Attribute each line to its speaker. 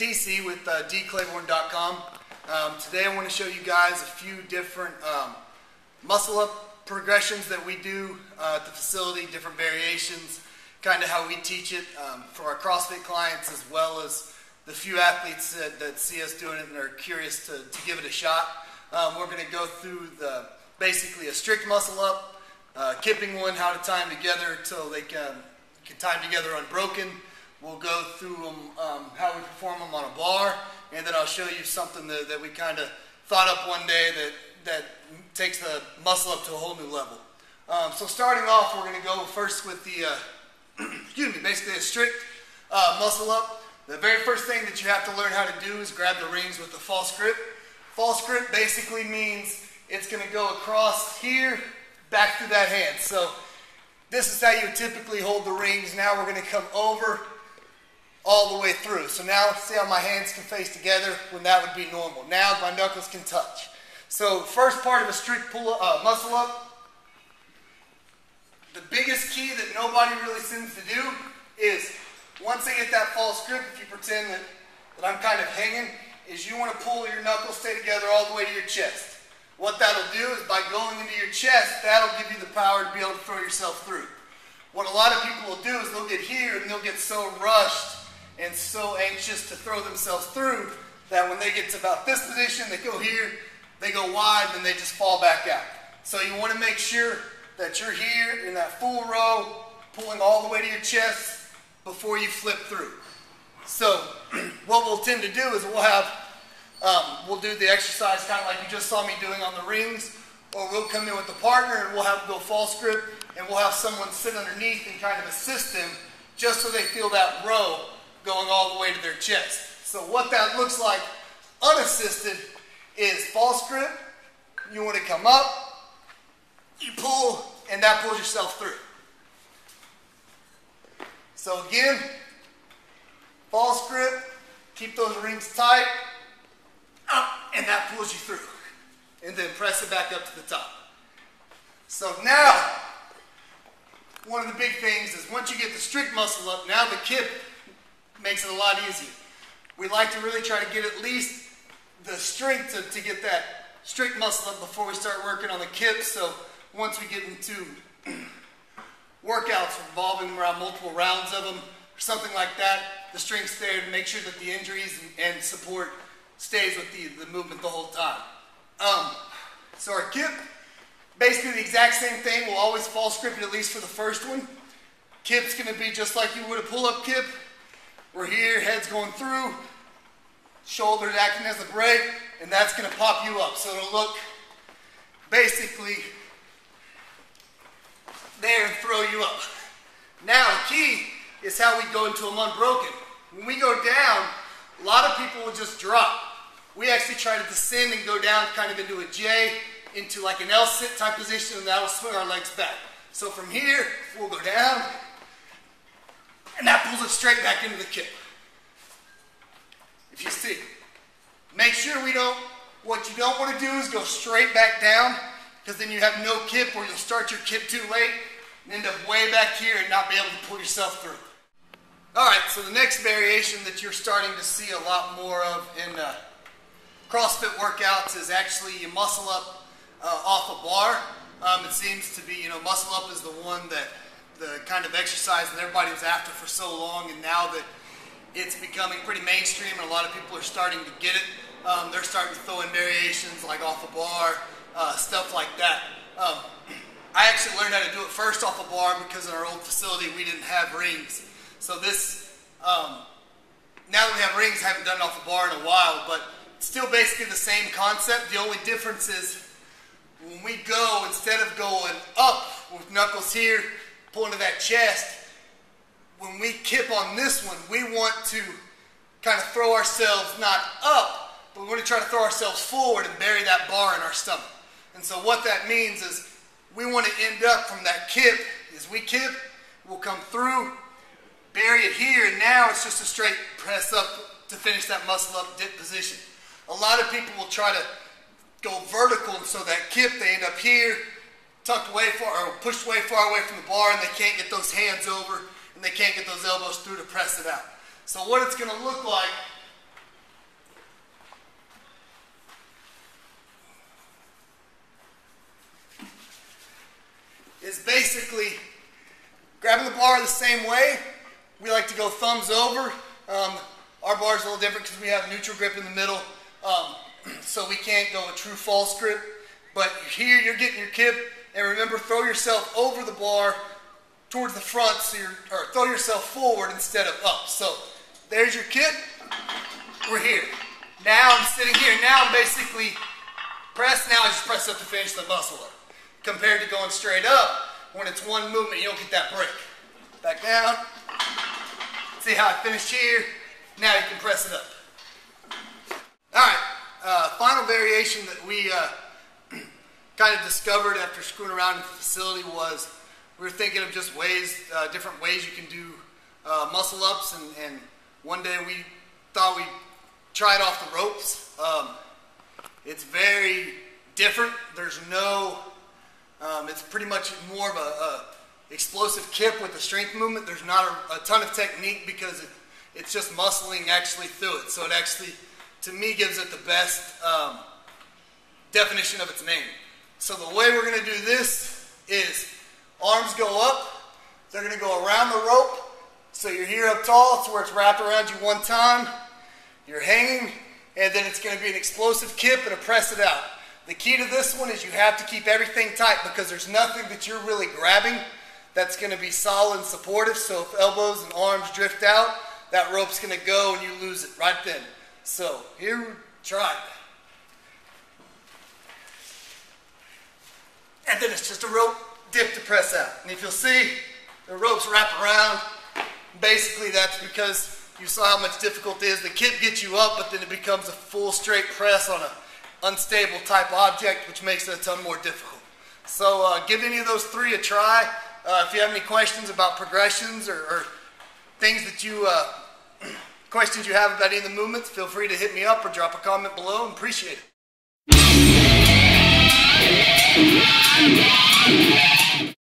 Speaker 1: DC with Claiborne.com. Today I want to show you guys a few different muscle up progressions that we do at the facility, different variations, kind of how we teach it for our CrossFit clients, as well as the few athletes that see us doing it and are curious to give it a shot. We're going to go through basically a strict muscle up, kipping one, how to tie them together until they can tie them together unbroken. We'll go through them, how we perform them on a bar, and then I'll show you something that we kind of thought up one day that takes the muscle up to a whole new level. So starting off, we're going to go first with the, basically a strict muscle up. The very first thing that you have to learn how to do is grab the rings with the false grip. False grip basically means it's going to go across here, back through that hand. So this is how you typically hold the rings. Now we're going to come over all the way through. So now see how my hands can face together when that would be normal. Now my knuckles can touch. So first part of a strict muscle up, the biggest key that nobody really seems to do is once they get that false grip, if you pretend that I'm kind of hanging, is you want to pull your knuckles stay together all the way to your chest. What that'll do is by going into your chest, that'll give you the power to be able to throw yourself through. What a lot of people will do is they'll get here and they'll get so rushed and so anxious to throw themselves through that when they get to about this position, they go here, they go wide, and they just fall back out. So you want to make sure that you're here in that full row, pulling all the way to your chest before you flip through. So what we'll tend to do is we'll do the exercise kind of like you just saw me doing on the rings, or we'll come in with the partner and we'll have them go false grip, and we'll have someone sit underneath and kind of assist them just so they feel that row going all the way to their chest. So what that looks like unassisted is false grip. You want to come up, you pull, and that pulls yourself through. So again, false grip, keep those rings tight, up, and that pulls you through. And then press it back up to the top. So now, one of the big things is once you get the strict muscle up, now the kip makes it a lot easier. We like to really try to get at least the strength to get that strict muscle up before we start working on the kip. So once we get into workouts involving around multiple rounds of them, or something like that, the strength's there to make sure that the injuries and support stays with the movement the whole time. So our kip, basically the exact same thing. We'll always false grip it at least for the first one. Kip's going to be just like you would a pull-up kip. We're here, head's going through, shoulders acting as a brake, and that's going to pop you up. So it'll look basically there and throw you up. Now the key is how we go into them unbroken. When we go down, a lot of people will just drop. We actually try to descend and go down kind of into a J, into like an L-sit type position, and that'll swing our legs back. So from here, we'll go down, and that pulls us straight back into the kip. If you see, make sure what you don't want to do is go straight back down, because then you have no kip, or you'll start your kip too late and end up way back here and not be able to pull yourself through. Alright, so the next variation that you're starting to see a lot more of in CrossFit workouts is actually you muscle up off a bar. It seems to be, muscle up is the one that the kind of exercise that everybody was after for so long, and now that it's becoming pretty mainstream and a lot of people are starting to get it, they're starting to throw in variations like off a bar, stuff like that. I actually learned how to do it first off a bar because in our old facility we didn't have rings. So this, now that we have rings, I haven't done it off a bar in a while, but it's still basically the same concept. The only difference is when we go, instead of going up with knuckles here, pulling to that chest, when we kip on this one, we want to kind of throw ourselves not up, but we want to try to throw ourselves forward and bury that bar in our stomach. And so what that means is we want to end up from that kip. As we kip, we'll come through, bury it here, and now it's just a straight press up to finish that muscle up dip position. A lot of people will try to go vertical, and so that kip, they end up here, tucked way far, or pushed way far away from the bar, and they can't get those hands over, and they can't get those elbows through to press it out. So what it's going to look like is basically grabbing the bar the same way. We like to go thumbs over. Our bar is a little different because we have neutral grip in the middle, so we can't go a true false grip. But here you're getting your kip, and remember, throw yourself over the bar towards the front, so or throw yourself forward instead of up. So there's your kip. We're here. Now I'm sitting here. Now I'm basically press. Now I just press up to finish the muscle up. Compared to going straight up, when it's one movement, you don't get that break. Back down. See how I finished here? Now you can press it up. All right, final variation that we kind of discovered after screwing around in the facility was we were thinking of just ways, different ways you can do muscle ups, and one day we thought we'd try it off the ropes. It's very different. There's no, it's pretty much more of a explosive kip with the strength movement. There's not a ton of technique because it's just muscling actually through it. So it actually, to me, gives it the best definition of its name. So the way we're going to do this is arms go up. They're going to go around the rope. So you're here up tall. It's where it's wrapped around you one time. You're hanging, and then it's going to be an explosive kip and a press it out. The key to this one is you have to keep everything tight because there's nothing that you're really grabbing that's going to be solid and supportive. So if elbows and arms drift out, that rope's going to go and you lose it right then. So here, try it. And then it's just a rope dip to press out. And if you'll see, the ropes wrap around. Basically that's because you saw how much difficult it is. The kip gets you up, but then it becomes a full straight press on an unstable type object, which makes it a ton more difficult. So give any of those three a try. If you have any questions about progressions or things that you, questions you have about any of the movements, feel free to hit me up or drop a comment below, and appreciate it.